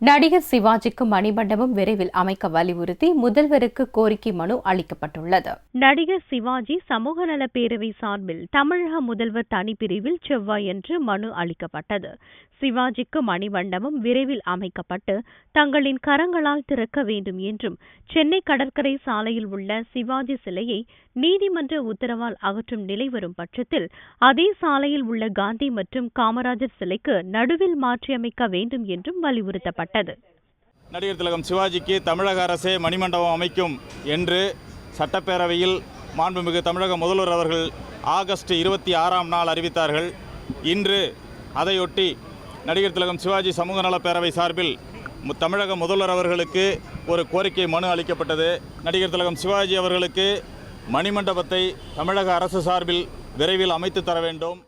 நடிகர் சிவாஜிக்கு மணிமண்டபம் விரைவில் அமைக்க வலியுறுத்தி முதல்வருக்கு கோரிக்கை மனு அளிக்கப்பட்டுள்ளது. நடிகர் சிவாஜி சமூக நல பேரவை சார்பில் தமிழக முதல்வர் தனிப்பிரிவில் செவ்வாயன்று மனு அளிக்கப்பட்டது. சிவாஜிக்கு மணிமண்டபம் விரைவில் அமைக்கப்பட்டு தங்களின் கரங்களால் திறக்க வேண்டும் என்றும், சென்னை கடற்கரை சாலையில் உள்ள சிவாஜி சிலையை நீதிமன்ற உத்தரவால் அகற்றும் நிலை வரும் பட்சத்தில் அதே சாலையில் உள்ள காந்தி மற்றும் காமராஜர் சிலைக்கு நடுவில் மாற்றியமைக்க வேண்டும் என்றும் வலியுறுத்தப்பட்டது. நடிகர் திலகம் சிவாஜிக்கு தமிழக அரசே மணிமண்டபம் அமைக்கும் என்று சட்டப்பேரவையில் மாண்புமிகு தமிழக முதல்வர் அவர்கள் ஆகஸ்ட் 26ஆம் நாள் அறிவித்தார்கள். இன்று அதையொட்டி நடிகர் திலகம் சிவாஜி சமூக நல பேரவை சார்பில் தமிழக முதல்வர் அவர்களுக்கு ஒரு கோரிக்கை மனு அளிக்கப்பட்டது. நடிகர் திலகம் சிவாஜி அவர்களுக்கு மணிமண்டபத்தை தமிழக அரசு சார்பில் விரைவில் அமைத்து தர வேண்டும்.